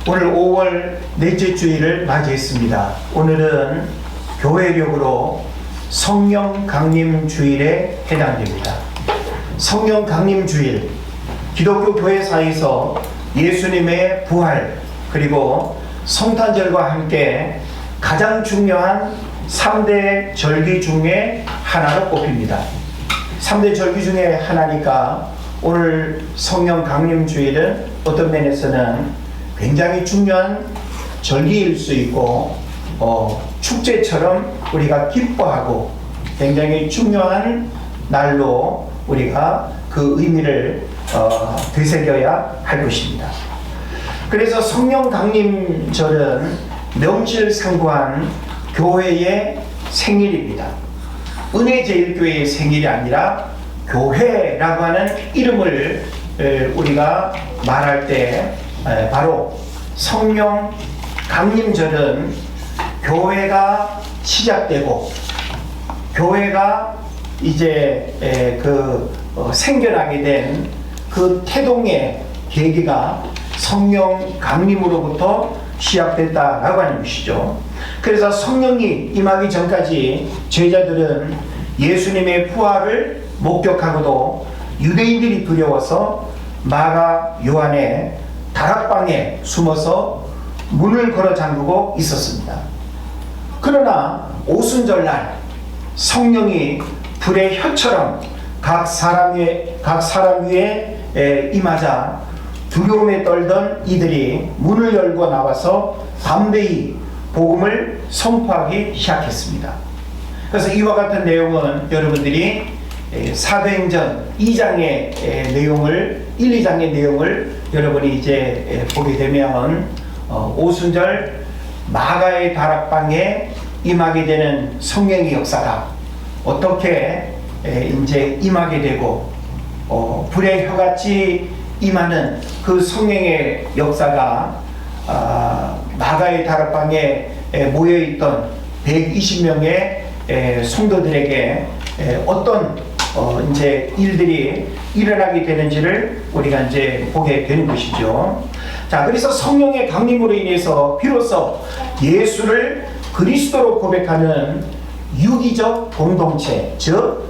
오늘 5월 넷째 주일을 맞이했습니다. 오늘은 교회력으로 성령 강림 주일에 해당됩니다. 성령 강림 주일, 기독교 교회사에서 예수님의 부활 그리고 성탄절과 함께 가장 중요한 3대 절기 중에 하나로 꼽힙니다. 3대 절기 중에 하나니까 오늘 성령 강림 주일은 어떤 면에서는 굉장히 중요한 절기일 수 있고 축제처럼 우리가 기뻐하고 굉장히 중요한 날로 우리가 그 의미를 되새겨야 할 것입니다. 그래서 성령 강림절은 명실상부한 교회의 생일입니다. 은혜제일교회의 생일이 아니라 교회라고 하는 이름을 우리가 말할 때 바로 성령 강림절은 교회가 시작되고 교회가 이제 생겨나게 된 그 태동의 계기가 성령 강림으로부터 시작됐다라고 하는 것이죠. 그래서 성령이 임하기 전까지 제자들은 예수님의 부활을 목격하고도 유대인들이 두려워서 마가 요한의 다락방에 숨어서 문을 걸어 잠그고 있었습니다. 그러나 오순절날 성령이 불의 혀처럼 각 사람 위에 임하자 두려움에 떨던 이들이 문을 열고 나와서 담대히 복음을 선포하기 시작했습니다. 그래서 이와 같은 내용은 여러분들이 사도행전 2장의 내용을 1, 2장의 내용을 여러분이 이제 보게 되면 오순절 마가의 다락방에 임하게 되는 성령의 역사가 어떻게 이제 임하게 되고 불의 혀같이 임하는 그 성령의 역사가 마가의 다락방에 모여있던 120명의 성도들에게 어떤 이제 일들이 일어나게 되는지를 우리가 이제 보게 되는 것이죠. 자, 그래서 성령의 강림으로 인해서 비로소 예수를 그리스도로 고백하는 유기적 공동체, 즉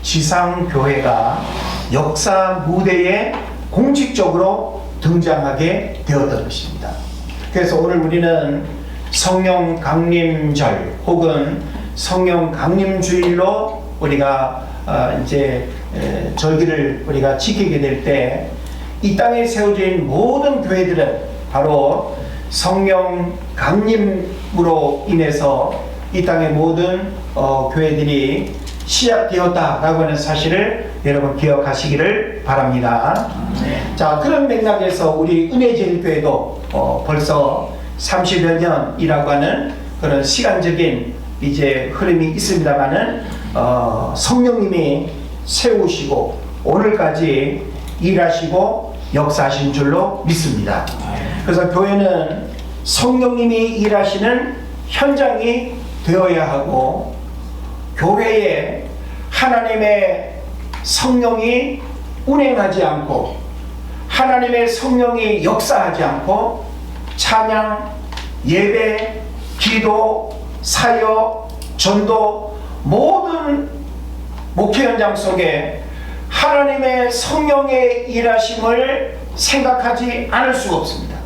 지상교회가 역사 무대에 공식적으로 등장하게 되었던 것입니다. 그래서 오늘 우리는 성령 강림절 혹은 성령 강림주일로 우리가 이제 절기를 우리가 지키게 될 때 이 땅에 세워진 모든 교회들은 바로 성령 강림으로 인해서 이 땅의 모든 교회들이 시작되었다라고 하는 사실을 여러분 기억하시기를 바랍니다. 자, 그런 맥락에서 우리 은혜제일교회도 벌써 30여 년이라고 하는 그런 시간적인 이제 흐름이 있습니다만은 성령님이 세우시고 오늘까지 일하시고 역사하신 줄로 믿습니다. 그래서 교회는 성령님이 일하시는 현장이 되어야 하고 교회에 하나님의 성령이 운행하지 않고 하나님의 성령이 역사하지 않고 찬양, 예배, 기도, 사역, 전도 모든 목회 현장 속에 하나님의 성령의 일하심을 생각하지 않을 수가 없습니다.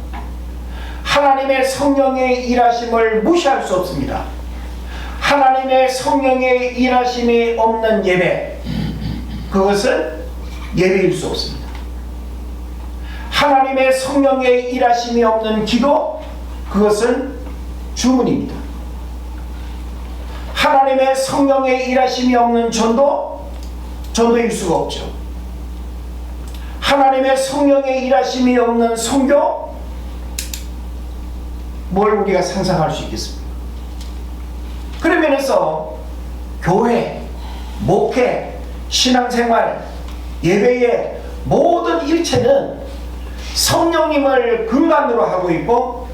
하나님의 성령의 일하심을 무시할 수 없습니다. 하나님의 성령의 일하심이 없는 예배, 그것은 예배일 수 없습니다. 하나님의 성령의 일하심이 없는 기도, 그것은 주문입니다. 하나님의 성령의 일하심이 없는 전도일 수가 없죠. 하나님의 성령의 일하심이 없는 선교, 뭘 우리가 상상할 수 있겠습니까? 그런 면에서 교회, 목회, 신앙생활, 예배의 모든 일체는 성령님을 근간으로 하고 있고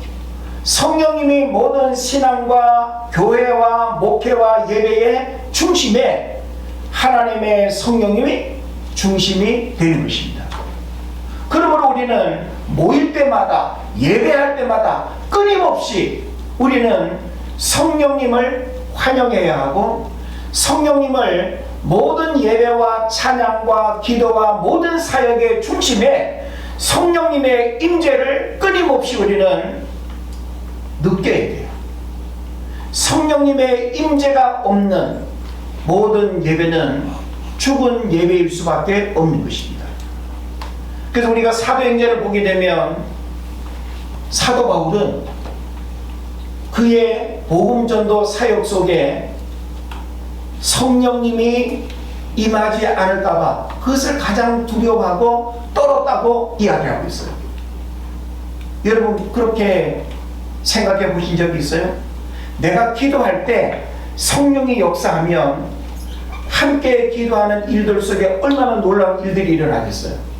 성령님이 모든 신앙과 교회와 목회와 예배의 중심에 하나님의 성령님이 중심이 되는 것입니다. 그러므로 우리는 모일 때마다, 예배할 때마다 끊임없이 우리는 성령님을 환영해야 하고, 성령님을 모든 예배와 찬양과 기도와 모든 사역의 중심에 성령님의 임재를 끊임없이 우리는 느껴야 돼요. 성령님의 임재가 없는 모든 예배는 죽은 예배일 수밖에 없는 것입니다. 그래서 우리가 사도행전을 보게 되면 사도 바울은 그의 복음전도 사역 속에 성령님이 임하지 않을까봐 그것을 가장 두려워하고 떨었다고 이야기하고 있어요. 여러분 그렇게 생각해 보신 적이 있어요? 내가 기도할 때 성령이 역사하면 함께 기도하는 일들 속에 얼마나 놀라운 일들이 일어나겠어요.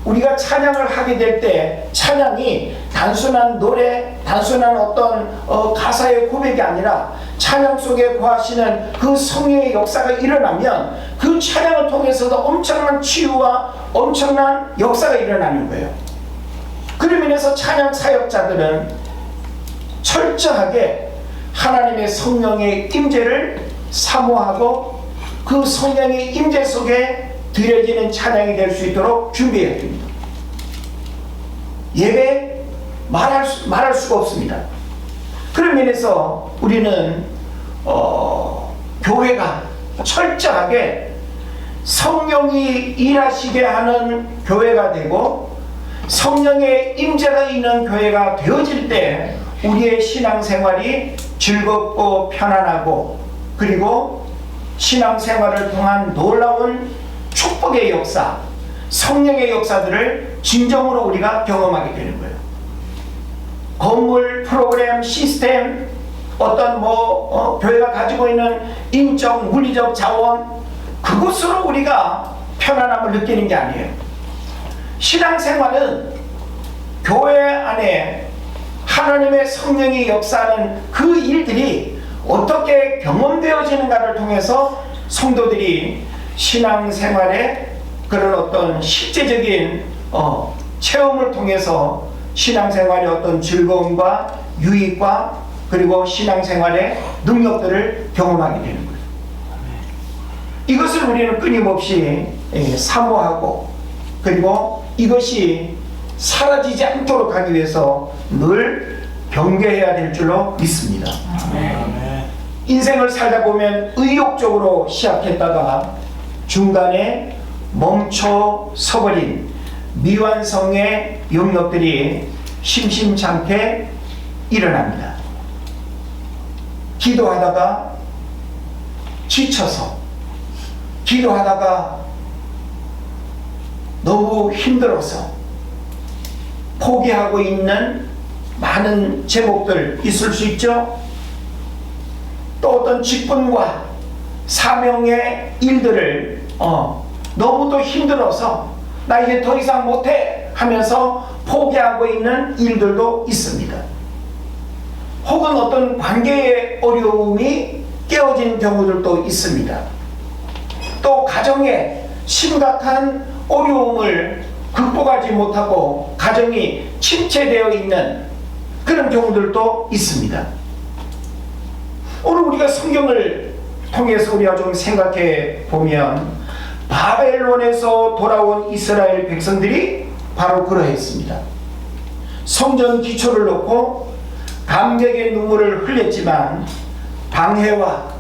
우리가 찬양을 하게 될 때 찬양이 단순한 노래, 단순한 어떤 가사의 고백이 아니라 찬양 속에 거하시는 그 성령의 역사가 일어나면 그 찬양을 통해서도 엄청난 치유와 엄청난 역사가 일어나는 거예요. 그로 인해서 찬양 사역자들은 철저하게 하나님의 성령의 임재를 사모하고 그 성령의 임재 속에 드려지는 찬양이 될 수 있도록 준비해야 됩니다. 예배 말할 수가 없습니다. 그런 면에서 우리는 교회가 철저하게 성령이 일하시게 하는 교회가 되고 성령의 임재가 있는 교회가 되어질 때 우리의 신앙생활이 즐겁고 편안하고 그리고 신앙생활을 통한 놀라운 축복의 역사, 성령의 역사들을 진정으로 우리가 경험하게 되는 거예요. 건물, 프로그램, 시스템, 어떤 교회가 가지고 있는 인적, 물리적 자원, 그것으로 우리가 편안함을 느끼는 게 아니에요. 신앙생활은 교회 안에 하나님의 성령이 역사하는 그 일들이 어떻게 경험되어지는가를 통해서 성도들이 신앙생활의 그런 어떤 실제적인 체험을 통해서 신앙생활의 어떤 즐거움과 유익과 그리고 신앙생활의 능력들을 경험하게 되는 거예요. 이것을 우리는 끊임없이 사모하고 그리고 이것이 사라지지 않도록 하기 위해서 늘 경계해야 될 줄로 믿습니다. 인생을 살다 보면 의욕적으로 시작했다가 중간에 멈춰 서버린 미완성의 영역들이 심심찮게 일어납니다. 기도하다가 지쳐서, 기도하다가 너무 힘들어서 포기하고 있는 많은 제목들 있을 수 있죠. 또 어떤 직분과 사명의 일들을 너무도 힘들어서 나 이제 더 이상 못해 하면서 포기하고 있는 일들도 있습니다. 혹은 어떤 관계의 어려움이 깨어진 경우들도 있습니다. 또 가정에 심각한 어려움을 극복하지 못하고 가정이 침체되어 있는 그런 경우들도 있습니다. 오늘 우리가 성경을 통해서 우리가 좀 생각해 보면 바벨론에서 돌아온 이스라엘 백성들이 바로 그러했습니다. 성전 기초를 놓고 감격의 눈물을 흘렸지만 방해와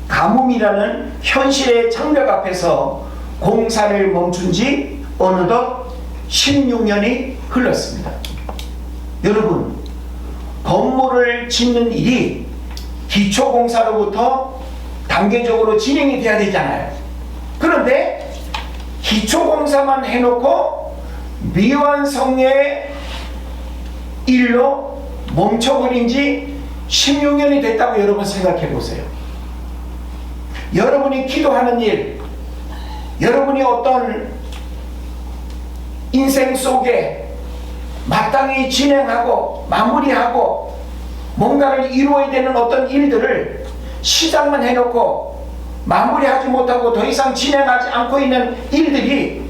가뭄이라는 현실의 장벽 앞에서 공사를 멈춘 지 어느덧 16년이 흘렀습니다. 여러분, 건물을 짓는 일이 기초공사로부터 단계적으로 진행이 돼야 되잖아요. 그런데 기초공사만 해놓고 미완성의 일로 멈춰버린 지 16년이 됐다고 여러분 생각해 보세요. 여러분이 기도하는 일, 여러분이 어떤 인생 속에 마땅히 진행하고 마무리하고 뭔가를 이루어야 되는 어떤 일들을 시작만 해놓고 마무리하지 못하고 더 이상 진행하지 않고 있는 일들이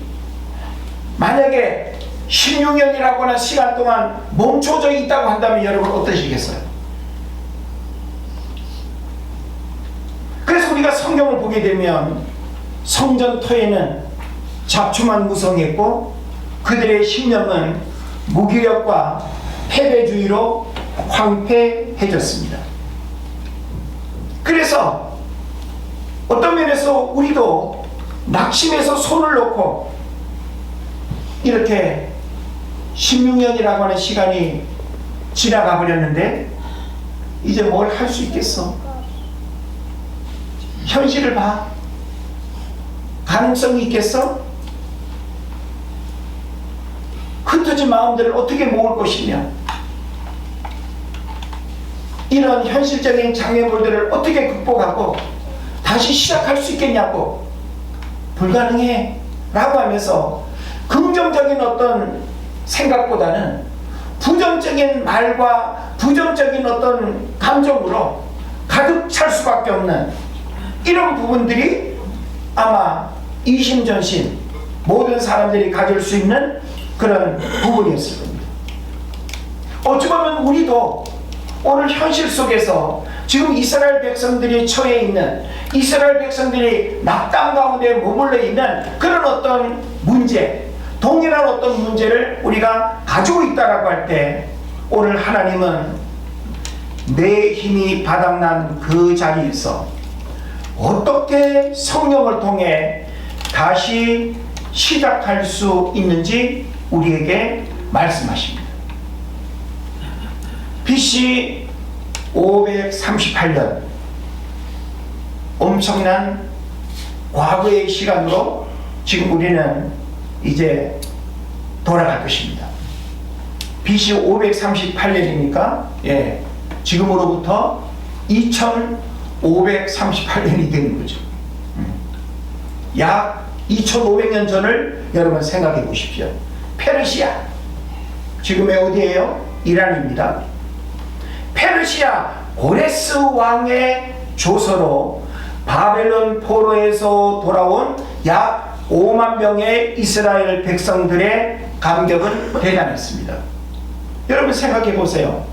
만약에 16년이라고 하는 시간 동안 멈춰져 있다고 한다면 여러분 어떠시겠어요? 그래서 우리가 성경을 보게 되면 성전터에는 잡초만 무성했고 그들의 신념은 무기력과 패배주의로 황폐해졌습니다. 그래서 어떤 면에서 우리도 낙심해서 손을 놓고 이렇게 16년이라고 하는 시간이 지나가 버렸는데 이제 뭘 할 수 있겠어? 현실을 봐. 가능성이 있겠어? 흩어진 마음들을 어떻게 모을 것이며 이런 현실적인 장애물들을 어떻게 극복하고 다시 시작할 수 있겠냐고. 불가능해 라고 하면서 긍정적인 어떤 생각보다는 부정적인 말과 부정적인 어떤 감정으로 가득 찰 수밖에 없는 이런 부분들이 아마 이심전심 모든 사람들이 가질 수 있는 그런 부분이었을 겁니다. 어찌 보면 우리도 오늘 현실 속에서 지금 이스라엘 백성들이 처해 있는, 이스라엘 백성들이 낙담 가운데 머물러 있는 그런 어떤 문제, 동일한 어떤 문제를 우리가 가지고 있다라고 할 때 오늘 하나님은 내 힘이 바닥난 그 자리에서 어떻게 성령을 통해 다시 시작할 수 있는지 우리에게 말씀하십니다. BC 538년 엄청난 과거의 시간으로 지금 우리는 이제 돌아갈 것입니다. BC 538년이니까 지금으로부터 2538년이 되는 거죠. 약 2500년 전을 여러분 생각해 보십시오. 페르시아, 지금의 어디예요? 이란입니다. 페르시아 고레스 왕의 조서로 바벨론 포로에서 돌아온 약 5만 명의 이스라엘 백성들의 감격은 대단했습니다. 여러분 생각해 보세요.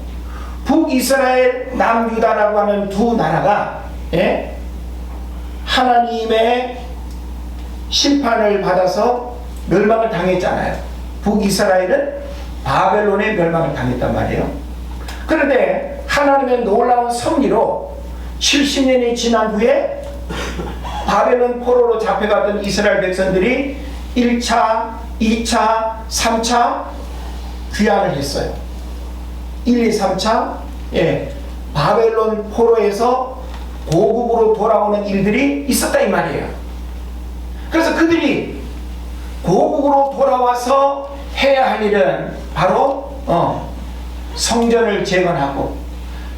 북이스라엘, 남유다라고 하는 두 나라가 하나님의 심판을 받아서 멸망을 당했잖아요. 북이스라엘은 바벨론의 멸망을 당했단 말이에요. 그런데 하나님의 놀라운 섭리로 70년이 지난 후에 바벨론 포로로 잡혀갔던 이스라엘 백성들이 1차, 2차, 3차 귀환을 했어요. 1, 2, 3차 바벨론 포로에서 고국으로 돌아오는 일들이 있었다 이 말이에요. 그래서 그들이 고국으로 돌아와서 해야 할 일은 바로 성전을 재건하고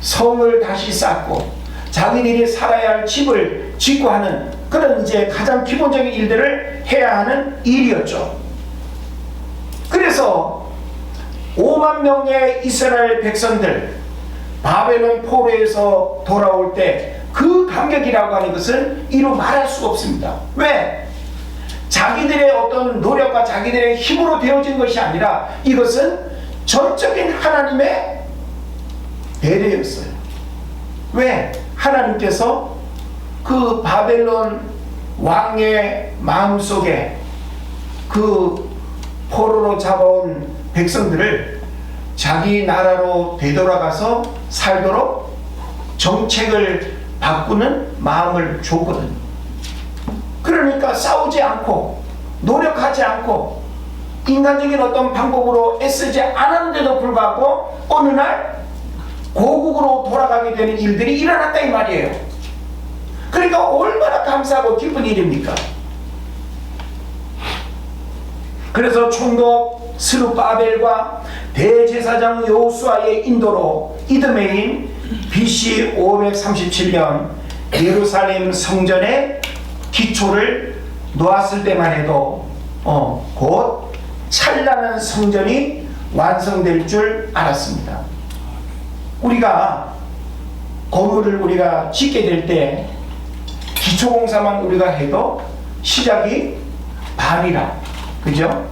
성을 다시 쌓고 자기들이 살아야 할 집을 짓고 하는 그런 이제 가장 기본적인 일들을 해야 하는 일이었죠. 그래서 5만 명의 이스라엘 백성들 바벨론 포로에서 돌아올 때 그 감격이라고 하는 것은 이루 말할 수가 없습니다. 왜? 자기들의 어떤 노력과 자기들의 힘으로 되어진 것이 아니라 이것은 전적인 하나님의 배려였어요. 왜? 하나님께서 그 바벨론 왕의 마음속에 그 포로로 잡아온 백성들을 자기 나라로 되돌아가서 살도록 정책을 바꾸는 마음을 줬거든요. 그러니까 싸우지 않고 노력하지 않고 인간적인 어떤 방법으로 애쓰지 않았는데도 불구하고 어느 날 고국으로 돌아가게 되는 일들이 일어났다 이 말이에요. 그러니까 얼마나 감사하고 기쁜 일입니까? 그래서 총독 스룹바벨과 대제사장 여호수아의 인도로 이드메인 BC 537년 예루살렘 성전의 기초를 놓았을 때만 해도 곧 찬란한 성전이 완성될 줄 알았습니다. 우리가 건물을 우리가 짓게 될 때 기초공사만 우리가 해도 시작이 반이라, 그죠?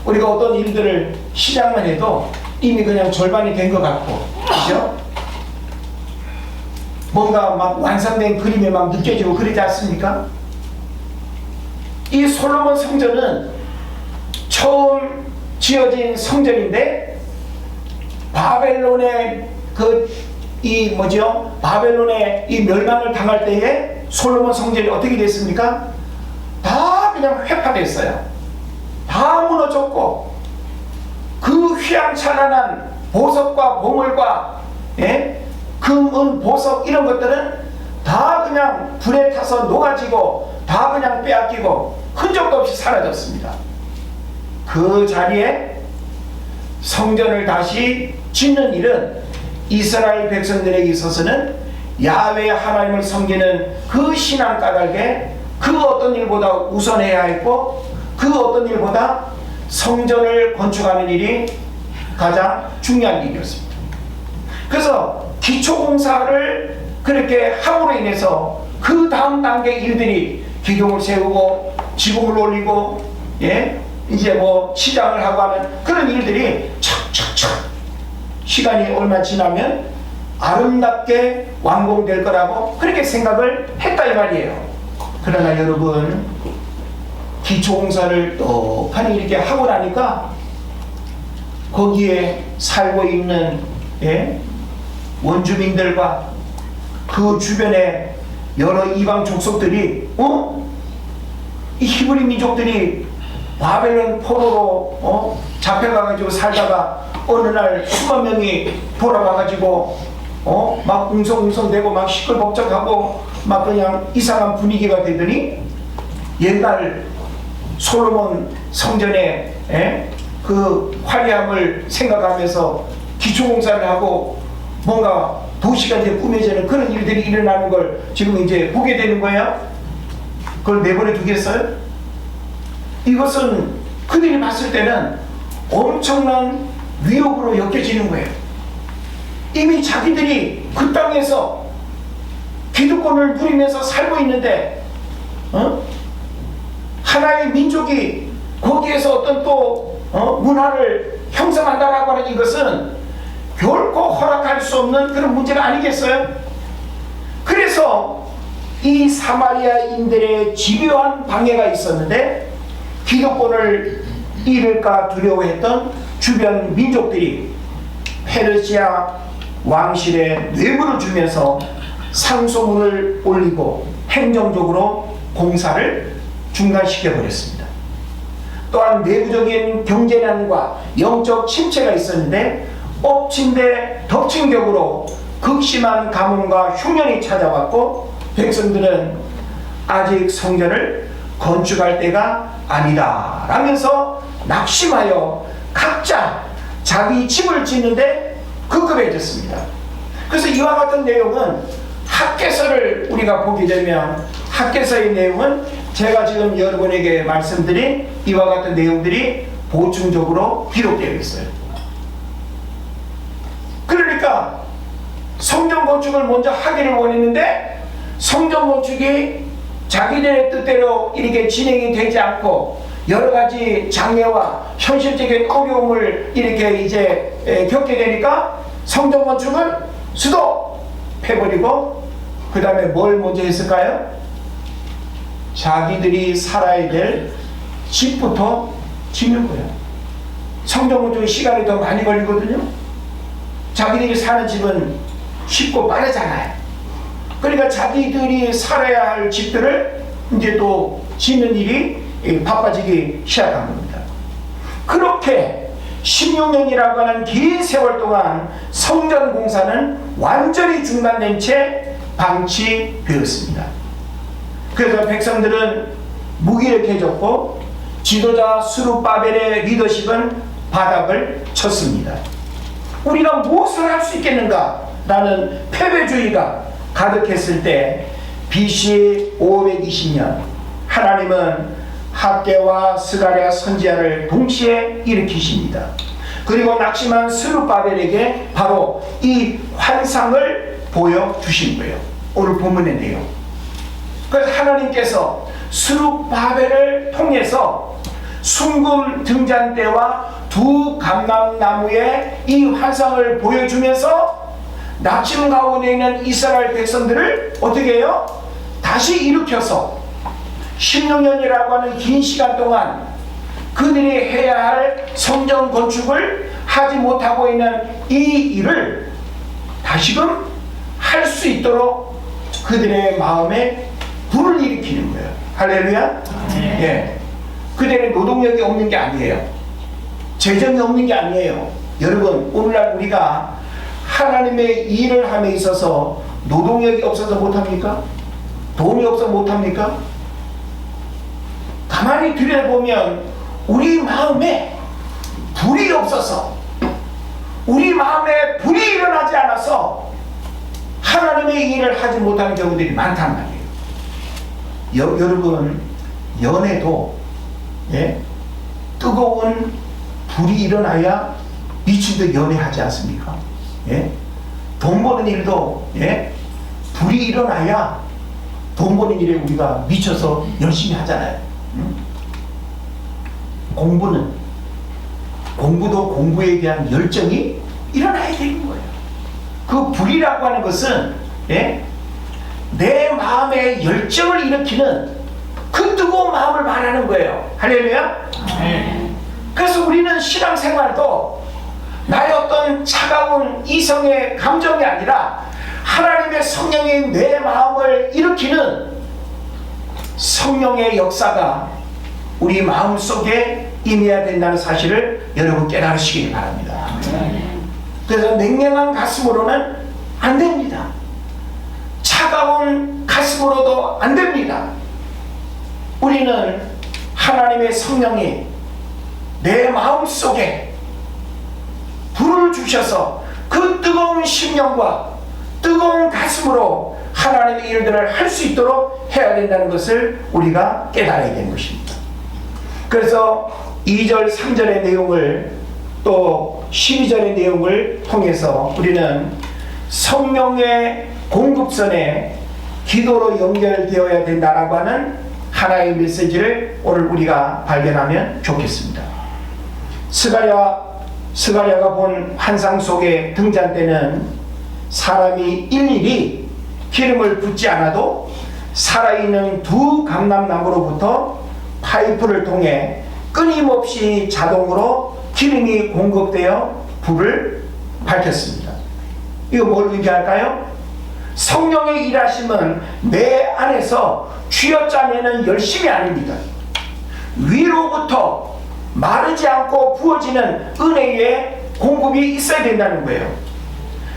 우리가 어떤 일들을 시작만 해도 이미 그냥 절반이 된 것 같고, 그죠? 뭔가 막 완성된 그림에 막 느껴지고 그러지 않습니까? 이 솔로몬 성전은 처음 지어진 성전인데, 바벨론의 바벨론의 이 멸망을 당할 때에 솔로몬 성전이 어떻게 됐습니까? 다 그냥 회파됐어요. 다 무너졌고, 그 휘황찬란한 보석과 보물과, 예? 금, 은, 보석 이런 것들은 다 그냥 불에 타서 녹아지고 다 그냥 빼앗기고 흔적도 없이 사라졌습니다. 그 자리에 성전을 다시 짓는 일은 이스라엘 백성들에게 있어서는 야훼 하나님을 섬기는 그 신앙 까닭에 그 어떤 일보다 우선해야 했고, 그 어떤 일보다 성전을 건축하는 일이 가장 중요한 일이었습니다. 그래서 기초공사를 그렇게 함으로 인해서 그 다음 단계 일들이 기둥을 세우고 지붕을 올리고, 예? 이제 뭐 시장을 하고 하는 그런 일들이 착착착 시간이 얼마 지나면 아름답게 완공될 거라고 그렇게 생각을 했다 이 말이에요. 그러나 여러분, 기초공사를 똑하니 이렇게 하고 나니까 거기에 살고 있는, 예? 원주민들과 그 주변에 여러 이방 족속들이, 이 히브리 민족들이 바벨론 포로로 잡혀가가지고 살다가 어느 날 수만 명이 돌아와가지고 막 웅성웅성대고 막 시끌벅적하고 막 그냥 이상한 분위기가 되더니, 옛날 솔로몬 성전의, 그 화려함을 생각하면서 기초공사를 하고 뭔가 도시가 이제 꾸며지는 그런 일들이 일어나는 걸 지금 이제 보게 되는 거예요. 그걸 내버려 두겠어요? 이것은 그들이 봤을 때는 엄청난 위협으로 여겨지는 거예요. 이미 자기들이 그 땅에서 기득권을 누리면서 살고 있는데, 하나의 민족이 거기에서 어떤 또 문화를 형성한다라고 하는 이것은 결코 허락할 수 없는 그런 문제가 아니겠어요? 그래서 이 사마리아인들의 집요한 방해가 있었는데, 기득권을 잃을까 두려워했던 주변 민족들이 페르시아 왕실에 뇌물을 주면서 상소문을 올리고 행정적으로 공사를 중단시켜 버렸습니다. 또한 내부적인 경제난과 영적 침체가 있었는데, 엎친 데 덮친 격으로 극심한 가뭄과 흉년이 찾아왔고, 백성들은 아직 성전을 건축할 때가 아니다 라면서 낙심하여 각자 자기 집을 짓는데 급급해졌습니다. 그래서 이와 같은 내용은 학개서를 우리가 보게 되면, 학개서의 내용은 제가 지금 여러분에게 말씀드린 이와 같은 내용들이 보충적으로 기록되어 있어요. 그러니까 성전 건축을 먼저 하기를 원했는데, 성전 건축이 자기들의 뜻대로 이렇게 진행이 되지 않고 여러 가지 장애와 현실적인 어려움을 이렇게 이제 겪게 되니까 성전 건축을 스톱해버리고, 그 다음에 뭘 먼저 했을까요? 자기들이 살아야 될 집부터 짓는 거예요. 성전 건축이 시간이 더 많이 걸리거든요. 자기들이 사는 집은 쉽고 빠르잖아요. 그러니까 자기들이 살아야 할 집들을 이제 또 짓는 일이 바빠지기 시작한 겁니다. 그렇게 16년이라고 하는 긴 세월 동안 성전 공사는 완전히 중단된 채 방치되었습니다. 그래서 백성들은 무기력해졌고, 지도자 스룹바벨의 리더십은 바닥을 쳤습니다. 우리가 무엇을 할 수 있겠는가 라는 패배주의가 가득했을 때, BC 520년 하나님은 학개와 스가랴 선지자를 동시에 일으키십니다. 그리고 낙심한 스룹바벨에게 바로 이 환상을 보여주신 거예요. 오늘 본문의 내용. 그래서 하나님께서 스룹바벨을 통해서 순금 등잔대와 두 감람나무의 이 환상을 보여주면서 낙심 가운데 있는 이스라엘 백성들을 어떻게 해요? 다시 일으켜서 16년이라고 하는 긴 시간 동안 그들이 해야 할 성전 건축을 하지 못하고 있는 이 일을 다시금 할 수 있도록 그들의 마음에 불을 일으키는 거예요. 할렐루야. 예. 그들의 노동력이 없는 게 아니에요. 재정이 없는 게 아니에요. 여러분, 오늘날 우리가 하나님의 일을 함에 있어서 노동력이 없어서 못합니까? 돈이 없어서 못합니까? 가만히 들여다보면 우리 마음에 불이 없어서, 우리 마음에 불이 일어나지 않아서 하나님의 일을 하지 못하는 경우들이 많단 말이에요. 여러분, 연애도 뜨거운 불이 일어나야 미친 듯 연애하지 않습니까? 돈 버는 일도 불이 일어나야 돈 버는 일에 우리가 미쳐서 열심히 하잖아요. 공부도 공부에 대한 열정이 일어나야 되는 거예요. 그 불이라고 하는 것은 내 마음의 열정을 일으키는 그 뜨거운 마음을 말하는 거예요. 할렐루야. 그래서 우리는 신앙생활도 나의 어떤 차가운 이성의 감정이 아니라 하나님의 성령이 내 마음을 일으키는 성령의 역사가 우리 마음속에 임해야 된다는 사실을 여러분 깨달으시기 바랍니다. 그래서 냉랭한 가슴으로는 안 됩니다. 차가운 가슴으로도 안 됩니다. 우리는 하나님의 성령이 내 마음속에 불을 주셔서 그 뜨거운 심령과 뜨거운 가슴으로 하나님의 일들을 할 수 있도록 해야 된다는 것을 우리가 깨달아야 되는 것입니다. 그래서 2절, 3절의 내용을 또 12절의 내용을 통해서 우리는 성령의 공급선에 기도로 연결되어야 된다라고 하는 하나의 메시지를 오늘 우리가 발견하면 좋겠습니다. 스가랴가 본 환상 속의 등잔대는 사람이 일일이 기름을 붓지 않아도 살아있는 두 감람나무로부터 파이프를 통해 끊임없이 자동으로 기름이 공급되어 불을 밝혔습니다. 이거 뭘 의미할까요? 성령의 일하심은 내 안에서 쥐어짜내는 열심이 아닙니다. 위로부터 마르지 않고 부어지는 은혜의 공급이 있어야 된다는 거예요.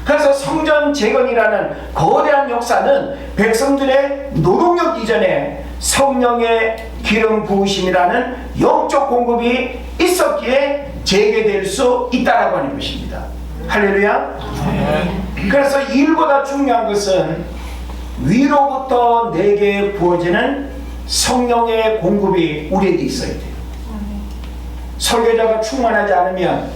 그래서 성전 재건이라는 거대한 역사는 백성들의 노동력 이전에 성령의 기름 부으심이라는 영적 공급이 있었기에 재개될 수 있다라고 하는 것입니다. 할렐루야. 그래서 일보다 중요한 것은 위로부터 내게 부어지는 성령의 공급이 우리에게 있어야 돼요. 설교자가 충만하지 않으면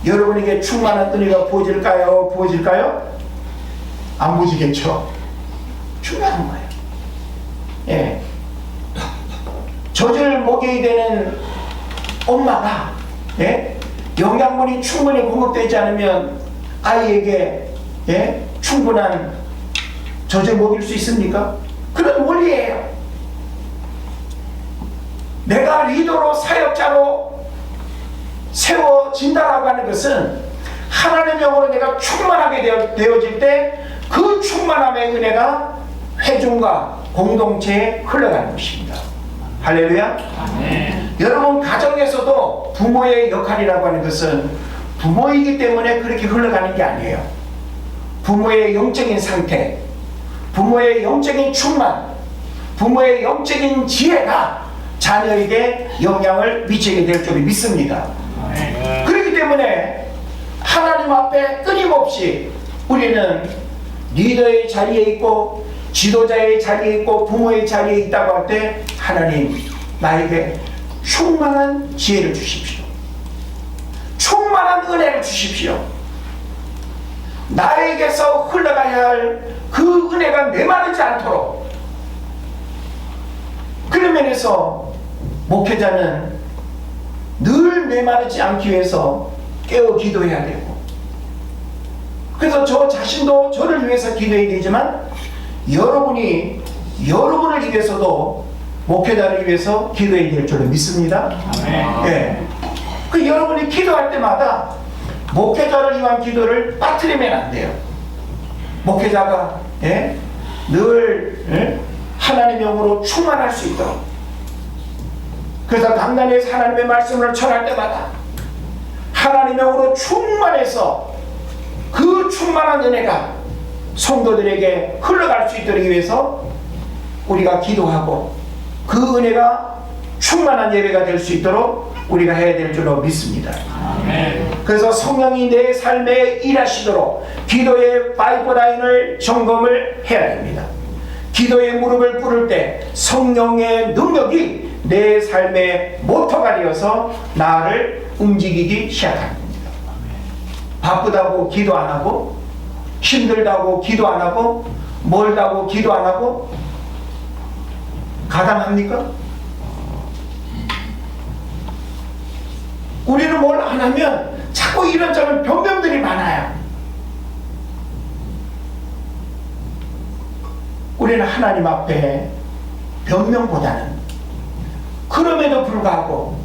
여러분에게 충만한 은혜가 부어질까요? 부어질까요? 안 부어지겠죠. 중요한 거예요. 예. 젖을 먹여야 되는 엄마가 영양분이 충분히 공급되지 않으면 아이에게 충분한 젖을 먹일 수 있습니까? 그런 원리예요. 내가 리더로 사역자로 세워진다라고 하는 것은 하나님의 영으로 내가 충만하게 되어질 때 그 충만함의 은혜가 회중과 공동체에 흘러가는 것입니다. 할렐루야. 여러분, 가정에서도 부모의 역할이라고 하는 것은 부모이기 때문에 그렇게 흘러가는 게 아니에요. 부모의 영적인 상태, 부모의 영적인 충만, 부모의 영적인 지혜가 자녀에게 영향을 미치게 될 줄을 믿습니다. 그렇기 때문에 하나님 앞에 끊임없이 우리는 리더의 자리에 있고 지도자의 자리에 있고 부모의 자리에 있다고 할 때 하나님, 나에게 충만한 지혜를 주십시오. 충만한 은혜를 주십시오. 나에게서 흘러가야 할 그 은혜가 메마르지 않도록. 그런 면에서 목회자는 늘 메마르지 않기 위해서 깨어 기도해야 되고, 그래서 저 자신도 저를 위해서 기도해야 되지만 여러분이 여러분을 위해서도 목회자를 위해서 기도해야 될 줄로 믿습니다. 예. 그 여러분이 기도할 때마다 목회자를 위한 기도를 빠뜨리면 안 돼요. 목회자가 늘 하나님의 영으로 충만할 수 있도록. 그래서 강단에서 하나님의 말씀을 전할 때마다 하나님의 영으로 충만해서 그 충만한 은혜가 성도들에게 흘러갈 수 있도록 위해서 우리가 기도하고 그 은혜가 충만한 예배가 될 수 있도록 우리가 해야 될 줄로 믿습니다. 그래서 성령이 내 삶에 일하시도록 기도의 파이프라인을 점검을 해야 됩니다. 기도의 무릎을 꿇을 때 성령의 능력이 내 삶의 모터가 되어서 나를 움직이기 시작합니다. 바쁘다고 기도 안 하고, 힘들다고 기도 안 하고, 멀다고 기도 안 하고 가당합니까? 우리는 뭘 안 하면 자꾸 이런저런 변명들이 많아요. 우리는 하나님 앞에 변명보다는 그럼에도 불구하고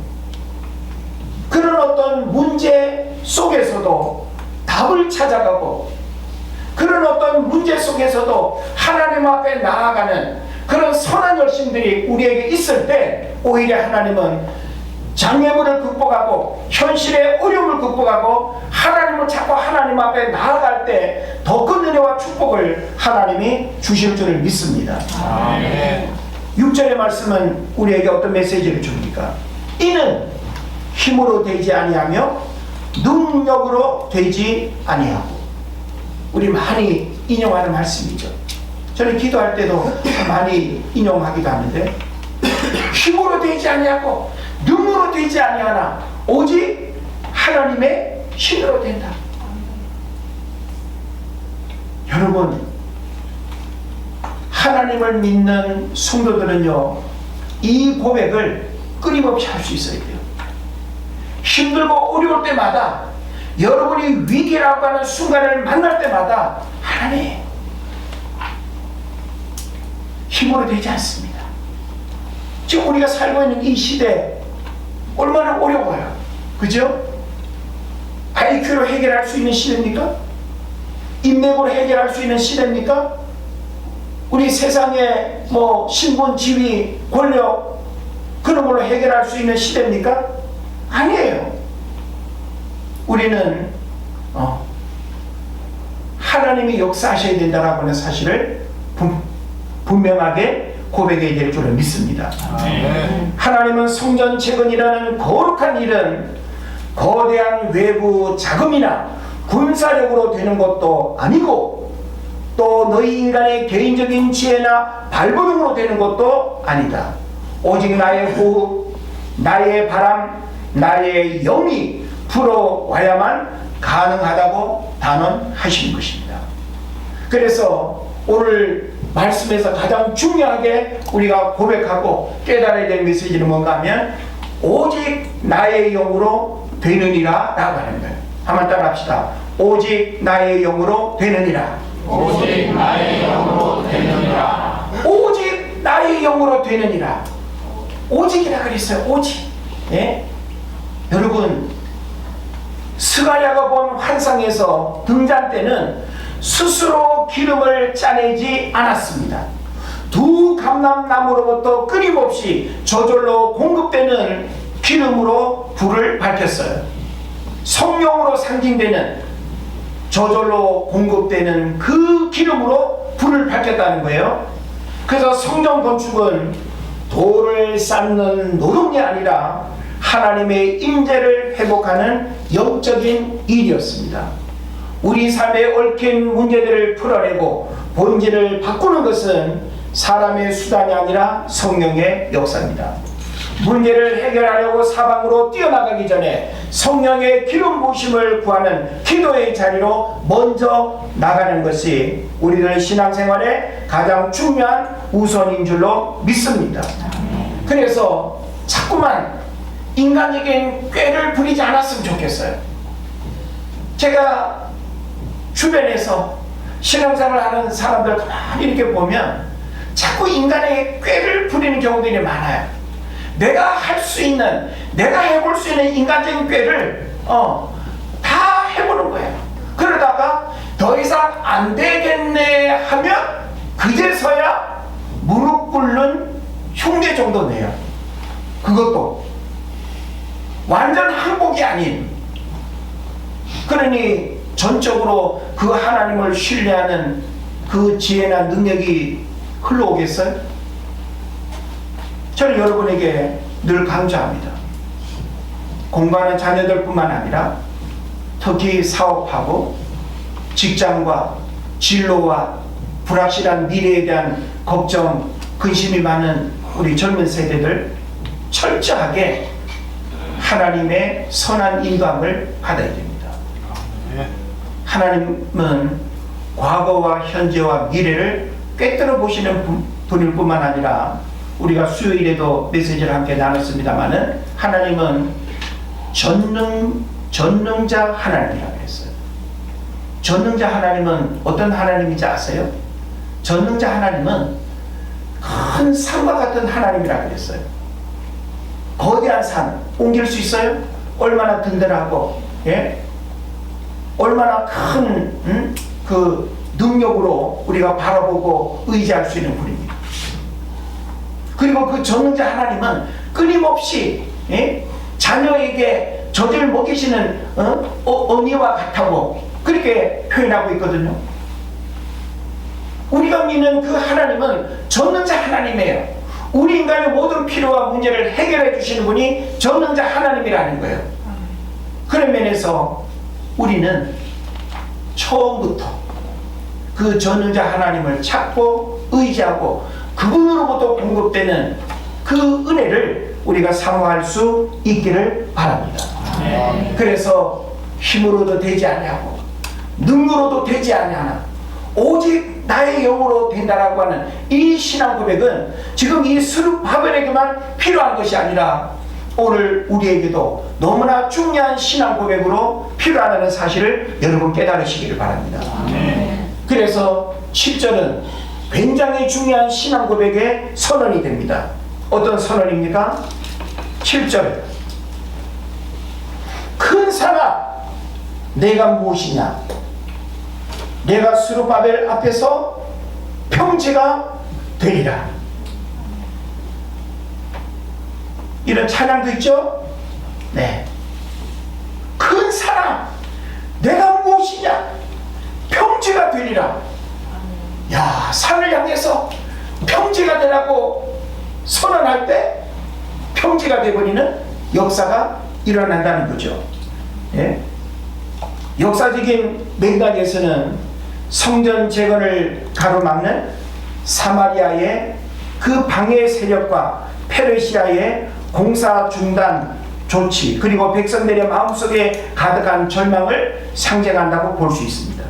그런 어떤 문제 속에서도 답을 찾아가고, 그런 어떤 문제 속에서도 하나님 앞에 나아가는 그런 선한 열심들이 우리에게 있을 때 오히려 하나님은 장애물을 극복하고 현실의 어려움을 극복하고 하나님을 찾고 하나님 앞에 나아갈 때 더 큰 은혜와 축복을 하나님이 주실 줄을 믿습니다. 아멘. 6절의 말씀은 우리에게 어떤 메시지를 줍니까? 이는 힘으로 되지 아니하며 능력으로 되지 아니하고. 우리 많이 인용하는 말씀이죠. 저는 기도할 때도 많이 인용하기도 하는데, 힘으로 되지 아니하고 능으로 되지 아니하나 오직 하나님의 힘으로 된다. 여러분, 하나님을 믿는 성도들은요, 이 고백을 끊임없이 할 수 있어야 돼요. 힘들고 어려울 때마다, 여러분이 위기라고 하는 순간을 만날 때마다 하나님, 힘으로 되지 않습니다. 지금 우리가 살고 있는 이 시대 얼마나 어려워요. 그죠? IQ로 해결할 수 있는 시대입니까? 인맥으로 해결할 수 있는 시대입니까? 우리 세상에 뭐 신분, 지위, 권력 그런 걸로 해결할 수 있는 시대입니까? 아니에요. 우리는 하나님이 역사하셔야 된다라고 하는 사실을 분명하게 고백해야 될 줄을 믿습니다. 하나님은 성전 재건이라는 거룩한 일은 거대한 외부 자금이나 군사력으로 되는 것도 아니고, 또 너희 인간의 개인적인 지혜나 발버둥으로 되는 것도 아니다. 오직 나의 호흡, 나의 바람, 나의 영이 불어와야만 가능하다고 단언하시는 것입니다. 그래서 오늘 말씀에서 가장 중요하게 우리가 고백하고 깨달아야 될 메시지는 뭔가 하면 오직 나의 영으로 되느니라 라고 하는 거예요. 한번 따라 합시다. 오직 나의 영으로 되느니라. 오직 나의 영으로 되느니라. 오직 나의 영으로 되느니라. 오직이라 그랬어요. 오직. 예? 여러분, 스가랴가 본 환상에서 등잔 때는 스스로 기름을 짜내지 않았습니다. 두 감람나무로부터 끊임없이 저절로 공급되는 기름으로 불을 밝혔어요. 성령으로 상징되는 저절로 공급되는 그 기름으로 불을 밝혔다는 거예요. 그래서 성전 건축은 돌을 쌓는 노동이 아니라 하나님의 임재를 회복하는 영적인 일이었습니다. 우리 삶에 얽힌 문제들을 풀어내고 본질을 바꾸는 것은 사람의 수단이 아니라 성령의 역사입니다. 문제를 해결하려고 사방으로 뛰어나가기 전에 성령의 기름 부으심을 구하는 기도의 자리로 먼저 나가는 것이 우리들 신앙생활의 가장 중요한 우선인 줄로 믿습니다. 그래서 자꾸만 인간적인 꾀를 부리지 않았으면 좋겠어요. 제가 주변에서 신앙생활을 하는 사람들 가만히 이렇게 보면 자꾸 인간의 꾀를 부리는 경우들이 많아요. 내가 할 수 있는, 내가 해볼 수 있는 인간적인 꾀를 다 해보는 거예요. 그러다가 더 이상 안 되겠네 하면 그제서야 무릎 꿇는 흉내 정도 내요. 그것도 완전 항복이 아닌. 그러니 전적으로 그 하나님을 신뢰하는 그 지혜나 능력이 흘러오겠어요? 저는 여러분에게 늘 강조합니다. 공부하는 자녀들뿐만 아니라 특히 사업하고 직장과 진로와 불확실한 미래에 대한 걱정, 근심이 많은 우리 젊은 세대들 철저하게 하나님의 선한 인도함을 받아야 됩니다. 하나님은 과거와 현재와 미래를 꿰뚫어 보시는 분일 뿐만 아니라 우리가 수요일에도 메시지를 함께 나눴습니다마는 하나님은 전능자 하나님이라고 했어요. 전능자 하나님은 어떤 하나님인지 아세요? 전능자 하나님은 큰 산과 같은 하나님이라고 그랬어요. 거대한 산 옮길 수 있어요? 얼마나 든든하고, 예? 얼마나 큰 그 능력으로 우리가 바라보고 의지할 수 있는 분입니다. 그리고 그 전능자 하나님은 끊임없이, 예? 자녀에게 젖을 먹이시는 어미와 같다고 그렇게 표현하고 있거든요. 우리가 믿는 그 하나님은 전능자 하나님이에요. 우리 인간의 모든 필요와 문제를 해결해 주시는 분이 전능자 하나님이라는 거예요. 그런 면에서 우리는 처음부터 그 전능자 하나님을 찾고 의지하고 그분으로부터 공급되는 그 은혜를 우리가 사모할 수 있기를 바랍니다. 그래서 힘으로도 되지 아니하고 능으로도 되지 아니하나 오직 나의 영으로 된다라고 하는 이 신앙 고백은 지금 이 스룹바벨에게만 필요한 것이 아니라 오늘 우리에게도 너무나 중요한 신앙 고백으로 필요하다는 사실을 여러분 깨달으시기를 바랍니다. 그래서 7절은 굉장히 중요한 신앙 고백의 선언이 됩니다. 어떤 선언입니까? 7절 큰 산아 내가 무엇이냐? 내가 스룹바벨 앞에서 평지가 되리라. 이런 찬양도 있죠? 네. 큰 사람, 내가 무엇이냐? 평지가 되리라. 야, 산을 향해서 평지가 되라고 선언할 때 평지가 되버리는 역사가 일어난다는 거죠. 예? 역사적인 맥락에서는 성전 재건을 가로막는 사마리아의 그 방해 세력과 페르시아의 공사 중단 조치 그리고 백성들의 마음속에 가득한 절망을 상징한다고 볼 수 있습니다.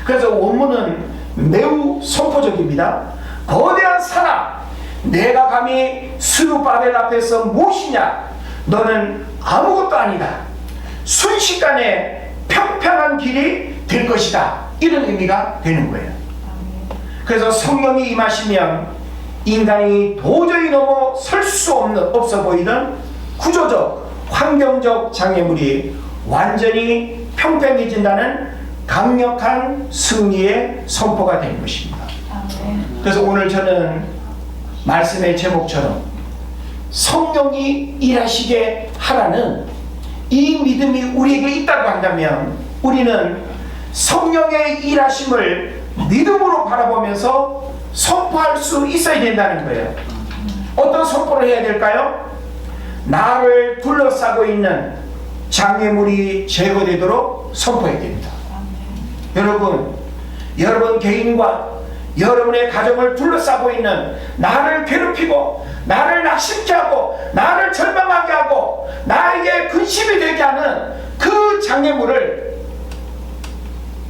그래서 원문은 매우 선포적입니다. 거대한 산아 내가 감히 스룹바벨 앞에서 무엇이냐? 너는 아무것도 아니다. 순식간에 평평한 길이 될 것이다. 이런 의미가 되는 거예요. 그래서 성령이 임하시면 인간이 도저히 넘어설 수 없어 보이던 구조적, 환경적 장애물이 완전히 평평해진다는 강력한 승리의 선포가 된 것입니다. 그래서 오늘 저는 말씀의 제목처럼 성령이 일하시게 하라는 이 믿음이 우리에게 있다고 한다면 우리는 성령의 일하심을 믿음으로 바라보면서 선포할 수 있어야 된다는 거예요. 어떤 선포를 해야 될까요? 나를 둘러싸고 있는 장애물이 제거되도록 선포해야 됩니다. 여러분 개인과 여러분의 가정을 둘러싸고 있는 나를 괴롭히고 나를 낙심케 하고 나를 절망하게 하고 나에게 근심이 되게 하는 그 장애물을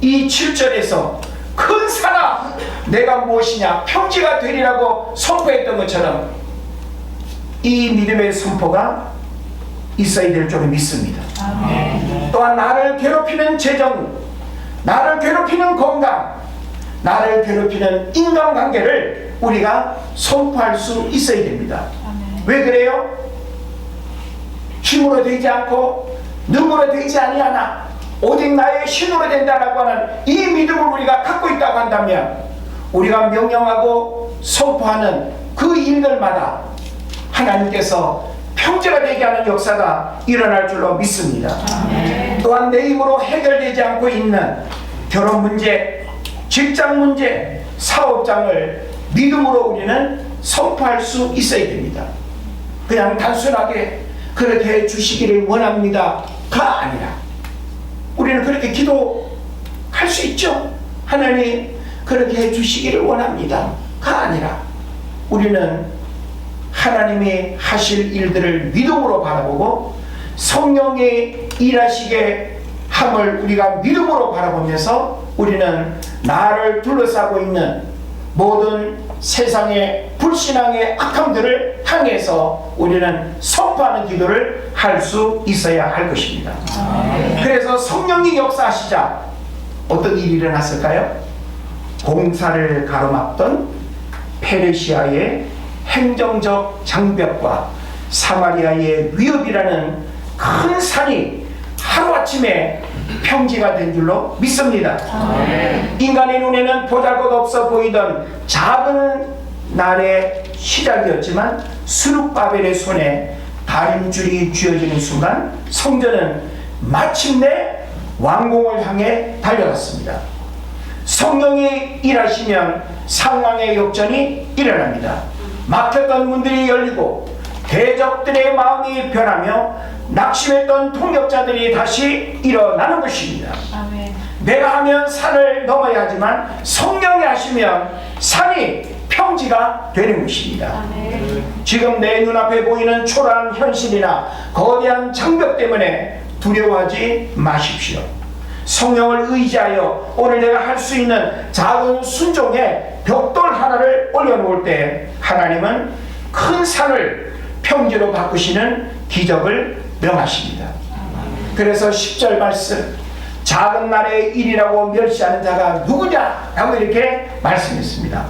이 7절에서 큰 산아 내가 무엇이냐 평지가 되리라고 선포했던 것처럼 이 믿음의 선포가 있어야 될 줄로 믿습니다. 또한 나를 괴롭히는 재정, 나를 괴롭히는 건강, 나를 괴롭히는 인간관계를 우리가 선포할 수 있어야 됩니다. 왜 그래요? 힘으로 되지 않고 능으로 되지 아니하나 오직 나의 신으로 된다라고 하는 이 믿음을 우리가 갖고 있다고 한다면 우리가 명령하고 선포하는 그 일들마다 하나님께서 평지가 되게 하는 역사가 일어날 줄로 믿습니다. 또한 내 힘으로 해결되지 않고 있는 결혼 문제, 직장 문제, 사업장을 믿음으로 우리는 선포할 수 있어야 됩니다. 그냥 단순하게 그렇게 해 주시기를 원합니다가 아니라 우리는 그렇게 기도할 수 있죠. 하나님 그렇게 해 주시기를 원합니다가 아니라 우리는 하나님이 하실 일들을 믿음으로 바라보고 성령이 일하시게 함을 우리가 믿음으로 바라보면서 우리는 나를 둘러싸고 있는 모든 세상의 불신앙의 악함들을 향해서 우리는 선포하는 기도를 할 수 있어야 할 것입니다. 그래서 성령이 역사하시자 어떤 일이 일어났을까요? 공사를 가로막던 페르시아의 행정적 장벽과 사마리아의 위협이라는 큰 산이 하루아침에 평지가 된 줄로 믿습니다. 인간의 눈에는 보잘것없어 보이던 작은 날의 시작이었지만 스룹바벨의 손에 다림줄이 쥐어지는 순간 성전은 마침내 완공을 향해 달려갔습니다. 성령이 일하시면 상황의 역전이 일어납니다. 막혔던 문들이 열리고 대적들의 마음이 변하며 낙심했던 통역자들이 다시 일어나는 것입니다. 아멘. 내가 하면 산을 넘어야 하지만 성령이 하시면 산이 평지가 되는 것입니다. 아멘. 지금 내 눈앞에 보이는 초라한 현실이나 거대한 장벽 때문에 두려워하지 마십시오. 성령을 의지하여 오늘 내가 할 수 있는 작은 순종의 벽돌 하나를 올려놓을 때 하나님은 큰 산을 평지로 바꾸시는 기적을 명하십니다. 그래서 10절 말씀, 작은 날의 일이라고 멸시하는 자가 누구냐? 라고 이렇게 말씀했습니다.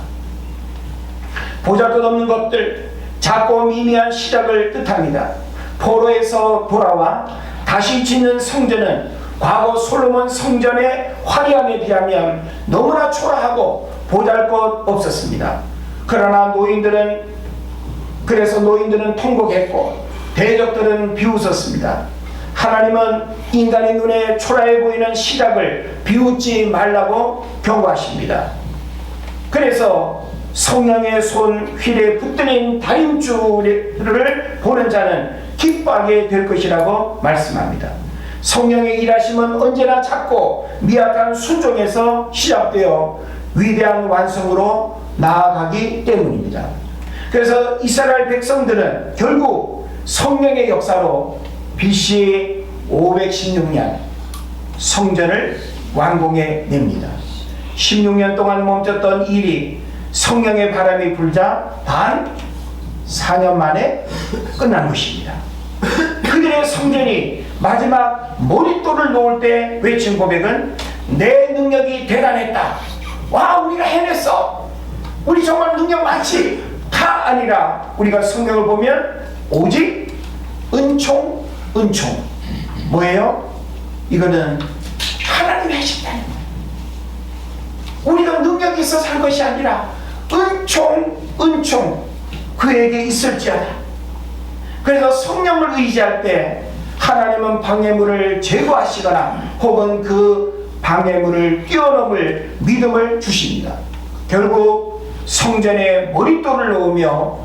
보잘것없는 것들, 작고 미미한 시작을 뜻합니다. 포로에서 돌아와 다시 짓는 성전은 과거 솔로몬 성전의 화려함에 비하면 너무나 초라하고 보잘것없었습니다. 그러나 노인들은 통곡했고 대적들은 비웃었습니다. 하나님은 인간의 눈에 초라해 보이는 시작을 비웃지 말라고 경고하십니다. 그래서 성령의 손 휠에 붙들린 다림줄을 보는 자는 기뻐하게 될 것이라고 말씀합니다. 성령의 일하심은 언제나 작고 미약한 순종에서 시작되어 위대한 완성으로 나아가기 때문입니다. 그래서 이스라엘 백성들은 결국 성령의 역사로 BC 516년 성전을 완공해 냅니다. 16년 동안 멈췄던 일이 성령의 바람이 불자 단 4년 만에 끝난 것입니다. 그들의 성전이 마지막 머릿돌을 놓을 때 외친 고백은 내 능력이 대단했다. 와, 우리가 해냈어. 우리 정말 능력 많지. 다 아니라 우리가 성경을 보면 오직 은총. 뭐예요? 이거는 하나님이 하신다는 거예요. 우리가 능력이 있어서 한 것이 아니라 은총 그에게 있을지어다. 그래서 성령을 의지할 때 하나님은 방해물을 제거하시거나 혹은 그 방해물을 뛰어넘을 믿음을 주십니다. 결국 성전에 머릿돌을 놓으며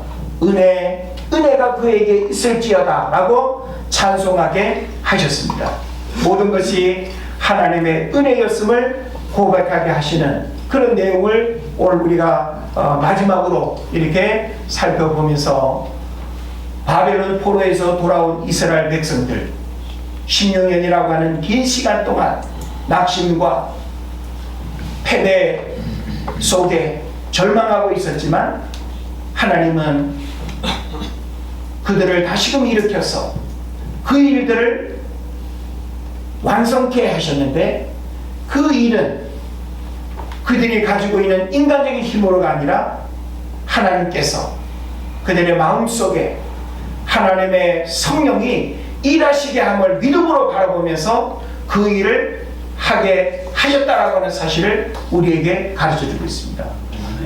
은혜가 그에게 있을지어다 라고 찬송하게 하셨습니다. 모든 것이 하나님의 은혜였음을 고백하게 하시는 그런 내용을 오늘 우리가 마지막으로 이렇게 살펴보면서 바벨론 포로에서 돌아온 이스라엘 백성들 16년이라고 하는 긴 시간 동안 낙심과 패배 속에 절망하고 있었지만 하나님은 그들을 다시금 일으켜서 그 일들을 완성케 하셨는데, 그 일은 그들이 가지고 있는 인간적인 힘으로가 아니라 하나님께서 그들의 마음속에 하나님의 성령이 일하시게 함을 믿음으로 바라보면서 그 일을 하게 하셨다라고 하는 사실을 우리에게 가르쳐주고 있습니다.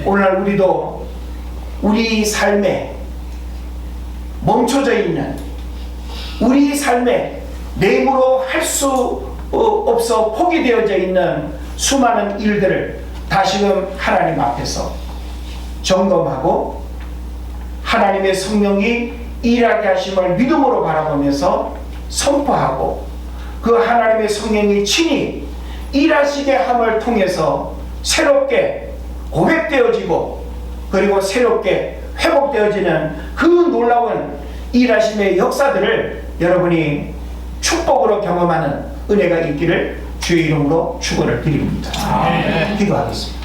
오늘날 우리도 우리 삶에 멈춰져 있는, 우리 삶에 내 힘으로 할 수 없어 포기되어져 있는 수많은 일들을 다시금 하나님 앞에서 점검하고 하나님의 성령이 일하게 하심을 믿음으로 바라보면서 선포하고, 그 하나님의 성령이 친히 일하시게 함을 통해서 새롭게 고백되어지고 그리고 새롭게 회복되어지는 그 놀라운 일하심의 역사들을 여러분이 축복으로 경험하는 은혜가 있기를 주의 이름으로 축원을 드립니다. 기도하겠습니다.